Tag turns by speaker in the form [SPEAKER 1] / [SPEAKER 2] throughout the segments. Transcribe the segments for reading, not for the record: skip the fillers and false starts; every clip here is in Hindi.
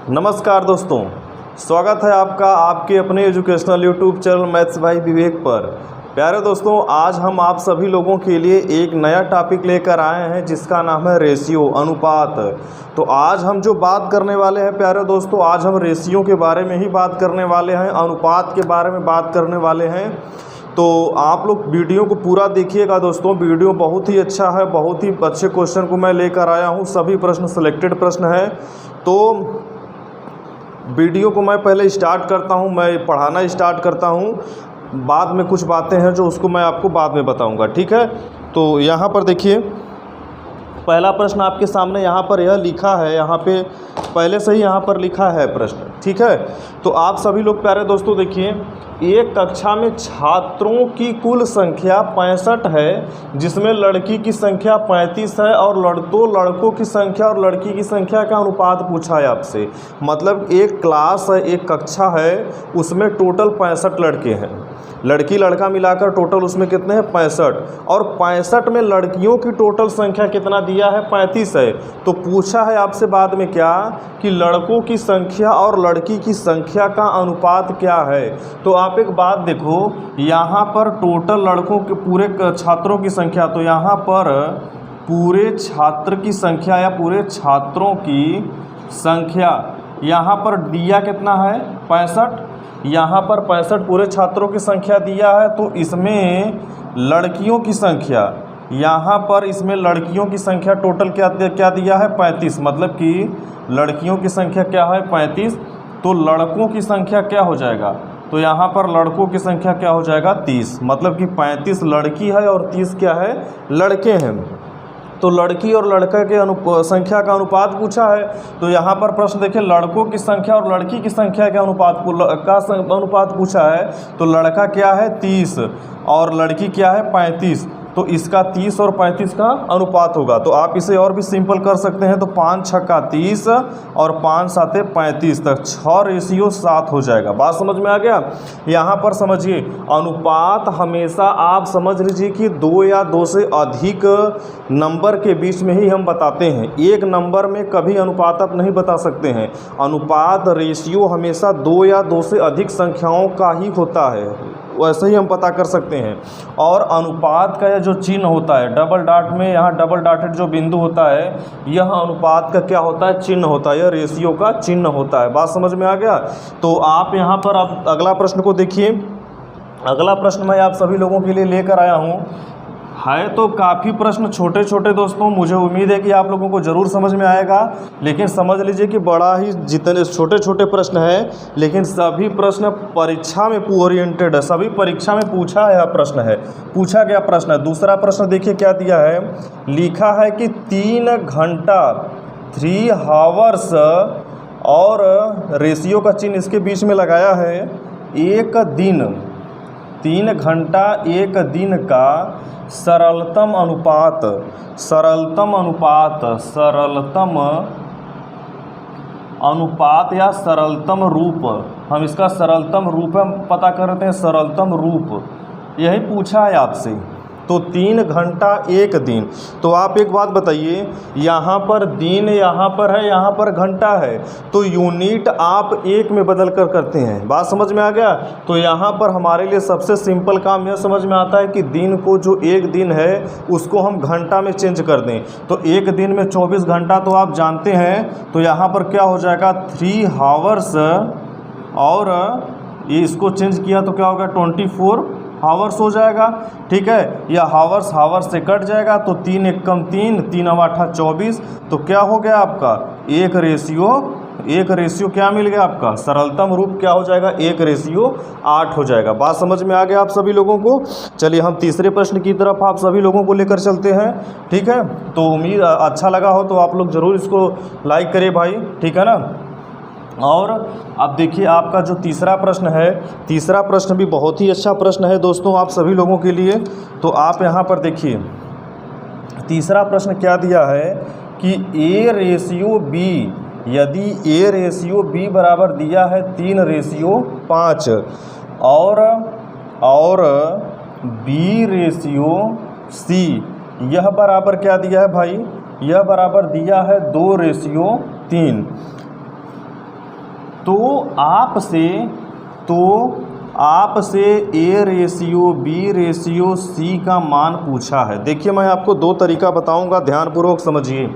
[SPEAKER 1] नमस्कार दोस्तों, स्वागत है आपका आपके अपने एजुकेशनल यूट्यूब चैनल मैथ्स भाई विवेक पर। प्यारे दोस्तों, आज हम आप सभी लोगों के लिए एक नया टॉपिक लेकर आए हैं जिसका नाम है रेशियो, अनुपात। तो आज हम जो बात करने वाले हैं प्यारे दोस्तों, आज हम रेशियो के बारे में ही बात करने वाले हैं, अनुपात के बारे में बात करने वाले हैं। तो आप लोग वीडियो को पूरा देखिएगा दोस्तों, वीडियो बहुत ही अच्छा है, बहुत ही अच्छे क्वेश्चन को मैं लेकर आया हूँ। सभी प्रश्न सिलेक्टेड प्रश्न हैं। तो वीडियो को मैं पहले स्टार्ट करता हूं, मैं पढ़ाना स्टार्ट करता हूं, बाद में कुछ बातें हैं जो उसको मैं आपको बाद में बताऊंगा, ठीक है। तो यहाँ पर देखिए, पहला प्रश्न आपके सामने यहाँ पर यह लिखा है, यहाँ पे पहले से ही यहाँ पर लिखा है प्रश्न, ठीक है। तो आप सभी लोग प्यारे दोस्तों देखिए, एक कक्षा में छात्रों की कुल संख्या 65 है, जिसमें लड़की की संख्या 35 है और लड़कों की संख्या और लड़की की संख्या का अनुपात पूछा है आपसे। मतलब एक क्लास है, एक कक्षा है, उसमें टोटल 65 लड़के हैं, लड़की लड़का मिलाकर टोटल उसमें कितने हैं 65, और 65 में लड़कियों की टोटल संख्या कितना दिया है 35 है। तो पूछा है आपसे बाद में क्या कि लड़कों की संख्या और लड़की की संख्या का अनुपात क्या है। तो आप एक बात देखो, यहाँ पर टोटल लड़कों के पूरे छात्रों की संख्या, तो यहाँ पर पूरे छात्र की संख्या या पूरे छात्रों की संख्या यहाँ पर दिया कितना है 65, यहाँ पर 65 पूरे छात्रों की संख्या दिया है। तो इसमें लड़कियों की संख्या, यहाँ पर इसमें लड़कियों की संख्या टोटल क्या दिया है 35, मतलब कि लड़कियों की संख्या क्या है 35। तो लड़कों की संख्या क्या हो जाएगा, तो यहाँ पर लड़कों की संख्या क्या हो जाएगा 30, मतलब कि 35 लड़की है और 30 क्या है लड़के हैं। तो लड़की और लड़का के संख्या का अनुपात पूछा है। तो यहाँ पर प्रश्न देखिए, लड़कों की संख्या और लड़की की संख्या के अनुपात पूछा है। तो लड़का क्या है 30 और लड़की क्या है 35, तो इसका 30 और 35 का अनुपात होगा। तो आप इसे और भी सिंपल कर सकते हैं। तो 5 छक्का 30 और 5 साते 35 तक 6:7 हो जाएगा। बात समझ में आ गया। यहाँ पर समझिए, अनुपात हमेशा आप समझ लीजिए कि 2 या 2 से अधिक नंबर के बीच में ही हम बताते हैं। एक नंबर में कभी अनुपात आप नहीं बता सकते हैं। अनुपात रेशियो हमेशा 2 या 2 से अधिक संख्याओं का ही होता है, वैसे ही हम पता कर सकते हैं। और अनुपात का यह जो चिन्ह होता है डबल डॉट में, यहाँ डबल डॉटेड जो बिंदु होता है, यह अनुपात का क्या होता है चिन्ह होता है, यह रेशियो का चिन्ह होता है। बात समझ में आ गया। तो आप यहाँ पर अब अगला प्रश्न को देखिए। अगला प्रश्न मैं आप सभी लोगों के लिए लेकर आया हूँ। है तो काफ़ी प्रश्न छोटे छोटे दोस्तों, मुझे उम्मीद है कि आप लोगों को ज़रूर समझ में आएगा। लेकिन समझ लीजिए कि बड़ा ही जितने छोटे छोटे प्रश्न हैं, लेकिन सभी प्रश्न परीक्षा में ओरिएंटेड है, सभी परीक्षा में पूछा है प्रश्न है, पूछा गया प्रश्न है। दूसरा प्रश्न देखिए क्या दिया है, लिखा है कि 3 घंटा 3 हावर्स और रेशियो का चिन्ह इसके बीच में लगाया है। एक दिन 3 घंटा 1 दिन का सरलतम अनुपात, सरलतम अनुपात या सरलतम रूप, हम इसका सरलतम रूप पता करते हैं, सरलतम रूप यही पूछा है आपसे। तो 3 घंटा 1 दिन। तो आप एक बात बताइए, यहाँ पर दिन यहाँ पर है, यहाँ पर घंटा है, तो यूनिट आप एक में बदल कर करते हैं। बात समझ में आ गया। तो यहाँ पर हमारे लिए सबसे सिंपल काम यह समझ में आता है कि दिन को, जो एक दिन है उसको हम घंटा में चेंज कर दें। तो एक दिन में 24 घंटा तो आप जानते हैं। तो यहाँ पर क्या हो जाएगा 3 हावर्स, और ये इसको चेंज किया तो क्या होगा 24 हावर्स हो जाएगा, ठीक है। या हावर्स से कट जाएगा, तो 3 एकम 3, 3 अवाठा 24। तो क्या हो गया आपका एक रेशियो क्या मिल गया आपका, सरलतम रूप क्या हो जाएगा 1:8 हो जाएगा। बात समझ में आ गया आप सभी लोगों को। चलिए हम तीसरे प्रश्न की तरफ आप सभी लोगों को लेकर चलते हैं, ठीक है। तो उम्मीद अच्छा लगा हो तो आप लोग ज़रूर इसको लाइक करें भाई, ठीक है ना। और अब देखिए आपका जो तीसरा प्रश्न है, तीसरा प्रश्न भी बहुत ही अच्छा प्रश्न है दोस्तों आप सभी लोगों के लिए। तो आप यहाँ पर देखिए, तीसरा प्रश्न क्या दिया है कि A/B, यदि A/B बराबर दिया है 3/5 और B/C, यह बराबर क्या दिया है भाई, यह बराबर दिया है 2/3। तो आपसे A ratio B ratio C का मान पूछा है। देखिए मैं आपको दो तरीका बताऊंगा, ध्यानपूर्वक समझिए।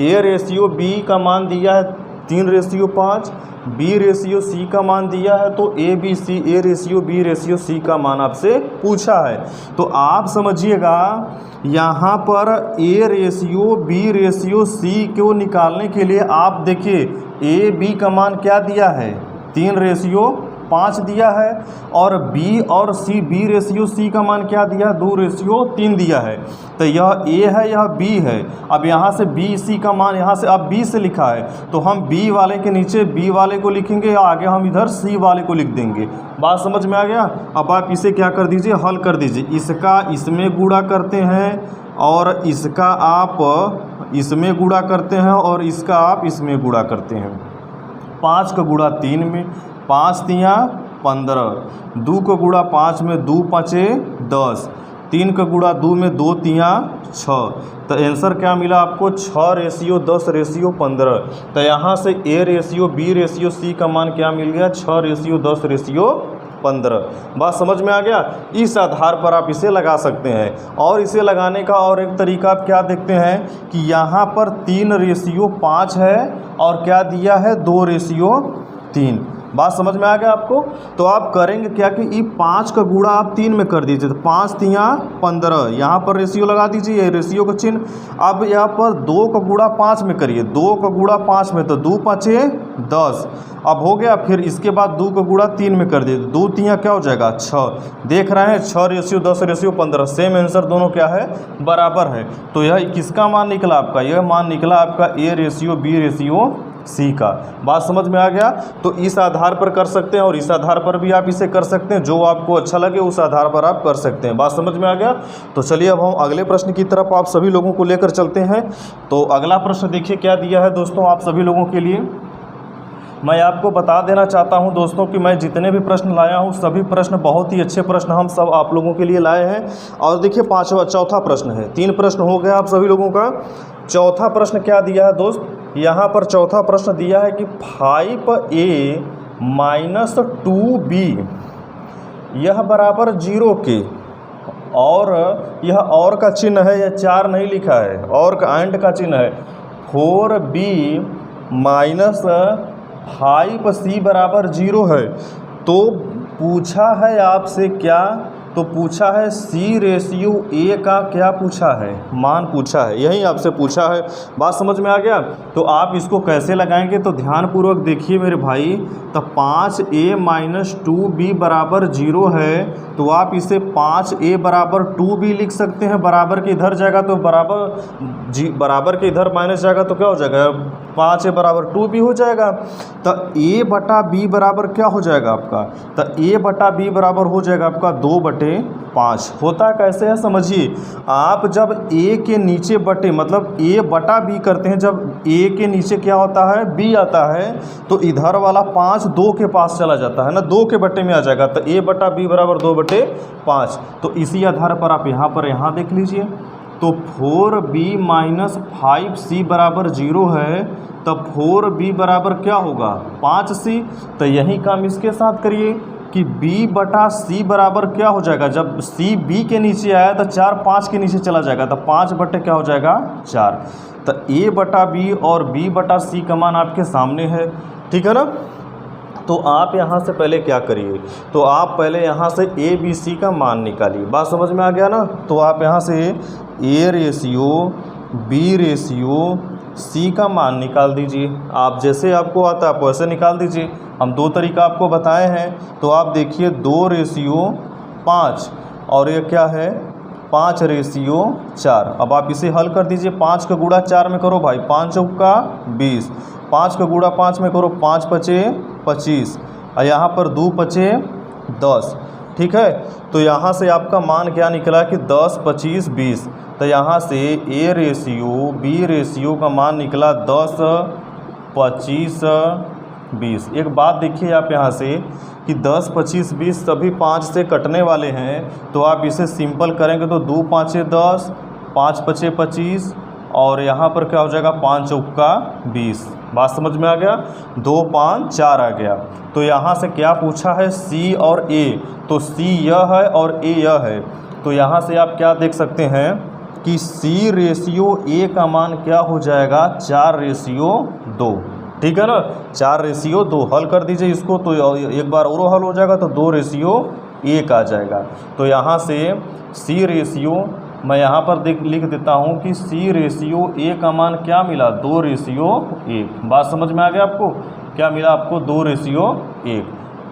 [SPEAKER 1] ए रेशियो बी का मान दिया है 3:5, बी रेशियो सी का मान दिया है, तो A B C A ratio B ratio C का मान आपसे पूछा है। तो आप समझिएगा यहाँ पर A ratio B ratio C को निकालने के लिए आप देखिए ए बी का मान क्या दिया है, 3:5 दिया है, और बी और सी बी रेशियो सी का मान क्या दिया है, 2:3 दिया है। तो यह ए है, यह बी है। अब यहाँ से बी सी का मान यहाँ से अब बी से लिखा है, तो हम बी वाले के नीचे बी वाले को लिखेंगे, आगे हम इधर सी वाले को लिख देंगे। बात समझ में आ गया। अब आप इसे क्या कर दीजिए, हल कर दीजिए। इसका इसमें गुणा करते हैं और इसका आप इसमें गुणा करते हैं और इसका आप इसमें गुणा करते हैं। 5 का गुणा 3 में, 5 तियाँ 15, 2 का गुणा 5 में, 2 5 10, 3 का गुणा 2 में, 2 तियाँ 6। तो आंसर क्या मिला आपको, 6:10:15। तो यहाँ से A ratio B ratio C का मान क्या मिल गया, 6:10:15। बात समझ में आ गया। इस आधार पर आप इसे लगा सकते हैं। और इसे लगाने का और एक तरीका आप क्या देखते हैं कि यहाँ पर 3:5 है और क्या दिया है, 2:3। बात समझ में आ गया आपको। तो आप करेंगे क्या कि ये 5 का गुणा आप 3 में कर दीजिए, तो 5 तियाँ 15, यहाँ पर रेशियो लगा दीजिए, रेशियो का चिन्ह। अब यहाँ पर 2 का गुणा 5 में करिए, 2 का गुणा 5 में, तो 2 5 10। अब हो गया। फिर इसके बाद 2 का गुणा 3 में कर दीजिए, 2 तियाँ क्या हो जाएगा, 6। देख रहे हैं 6:10:15। सेम आंसर दोनों क्या है, बराबर है। तो यह किसका मान निकला आपका, यह मान निकला आपका A ratio B ratio C का। बात समझ में आ गया। तो इस आधार पर कर सकते हैं और इस आधार पर भी आप इसे कर सकते हैं, जो आपको अच्छा लगे उस आधार पर आप कर सकते हैं। बात समझ में आ गया। तो चलिए अब हम अगले प्रश्न की तरफ आप सभी लोगों को लेकर चलते हैं। तो अगला प्रश्न देखिए क्या दिया है दोस्तों आप सभी लोगों के लिए। मैं आपको बता देना चाहता हूं दोस्तों कि मैं जितने भी प्रश्न लाया हूं सभी प्रश्न बहुत ही अच्छे प्रश्न हम सब आप लोगों के लिए लाए हैं। और देखिए चौथा प्रश्न है, 3 प्रश्न हो गया आप सभी लोगों का। चौथा प्रश्न क्या दिया है दोस्त, यहाँ पर चौथा प्रश्न दिया है कि 5a - 2b यह बराबर 0 के, और यह और का चिन्ह है, यह 4 नहीं लिखा है, और का एंड का चिन्ह है। 4b - 5c बराबर 0 है। तो पूछा है आपसे क्या, तो पूछा है सी रेशियो ए का क्या पूछा है, मान पूछा है, यही आपसे पूछा है। बात समझ में आ गया। तो आप इसको कैसे लगाएंगे, तो ध्यानपूर्वक देखिए मेरे भाई। तो 5a - 2b बराबर 0 है, तो आप इसे 5a बराबर 2b लिख सकते हैं। बराबर के इधर जाएगा तो बराबर के इधर माइनस जाएगा तो क्या हो जाएगा, 5a बराबर 2b हो जाएगा। तो a बटा b बराबर क्या हो जाएगा आपका, तो a बटा b बराबर हो जाएगा आपका 2/5। होता कैसे है समझिए। आप जब a के नीचे बटे मतलब a बटा b करते हैं, जब a के नीचे क्या होता है, b आता है, तो इधर वाला 5 2 के पास चला जाता है ना, 2 के बटे में आ जाएगा। तो a बटा b बराबर 2/5। तो इसी आधार पर आप यहाँ देख लीजिए। तो 4b - 5c बराबर 0 है, तब 4b बराबर क्या होगा, 5c। तो यही काम इसके साथ करिए कि b बटा c बराबर क्या हो जाएगा, जब c b के नीचे आया तो 4 5 के नीचे चला जाएगा, तो 5 बटे क्या हो जाएगा, 4। तो a बटा b और b बटा c का मान आपके सामने है, ठीक है ना। तो आप यहाँ से पहले क्या करिए, तो आप पहले यहाँ से ए बी सी का मान निकालिए। बात समझ में आ गया ना। तो आप यहाँ से A ratio B ratio C का मान निकाल दीजिए। आप जैसे आपको आता है आप वैसे निकाल दीजिए। हम 2 तरीका आपको बताए हैं। तो आप देखिए 2:5 और ये क्या है, 5:4। अब आप इसे हल कर दीजिए। 5 का गुणा 4 में करो भाई, 5 चौका 20, 5 का गुणा 5 में करो, 5 5 25, और यहाँ पर 2 5 10, ठीक है। तो यहाँ से आपका मान क्या निकला कि 10 25 20। तो यहाँ से ए रेशियो बी रेशियो का मान निकला 10 25 20। एक बात देखिए आप यहाँ से कि 10 25 20 सभी 5 से कटने वाले हैं, तो आप इसे सिंपल करेंगे तो 2 5 10, 5 5 25, और यहाँ पर क्या हो जाएगा, 5 चौका 20। बात समझ में आ गया। 2 5 4 आ गया। तो यहाँ से क्या पूछा है, सी और ए, तो सी यह है और ए यह है। तो यहाँ से आप क्या देख सकते हैं कि सी रेशियो ए का मान क्या हो जाएगा, 4:2। ठीक है ना, 4:2 हल कर दीजिए इसको, तो एक बार और हल हो जाएगा तो 2:1 आ जाएगा। तो यहाँ से सी रेशियो मैं यहाँ पर लिख देता हूँ कि सी रेशियो ए का मान क्या मिला, 2:1। बात समझ में आ गया आपको, क्या मिला आपको, 2:1।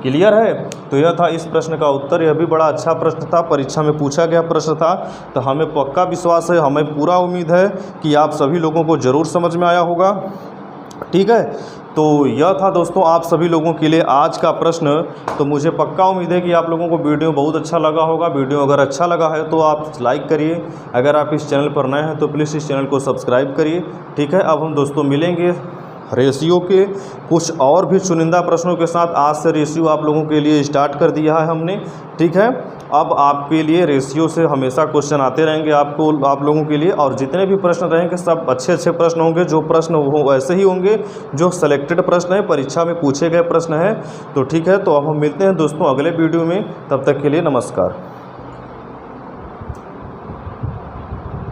[SPEAKER 1] क्लियर है। तो यह था इस प्रश्न का उत्तर। यह भी बड़ा अच्छा प्रश्न था, परीक्षा में पूछा गया प्रश्न था। तो हमें पक्का विश्वास है, हमें पूरा उम्मीद है कि आप सभी लोगों को ज़रूर समझ में आया होगा। ठीक है, तो यह था दोस्तों आप सभी लोगों के लिए आज का प्रश्न। तो मुझे पक्का उम्मीद है कि आप लोगों को वीडियो बहुत अच्छा लगा होगा। वीडियो अगर अच्छा लगा है तो आप लाइक करिए, अगर आप इस चैनल पर नए हैं तो प्लीज़ इस चैनल को सब्सक्राइब करिए। ठीक है, अब हम दोस्तों मिलेंगे रेशियो के कुछ और भी चुनिंदा प्रश्नों के साथ। आज से रेशियो आप लोगों के लिए स्टार्ट कर दिया है हमने। ठीक है, अब आपके लिए रेशियो से हमेशा क्वेश्चन आते रहेंगे आप लोगों के लिए, और जितने भी प्रश्न रहेंगे सब अच्छे अच्छे प्रश्न होंगे। जो प्रश्न हो वैसे ही होंगे जो सेलेक्टेड प्रश्न है, परीक्षा में पूछे गए प्रश्न हैं। तो ठीक है, तो अब हम मिलते हैं दोस्तों अगले वीडियो में। तब तक के लिए नमस्कार।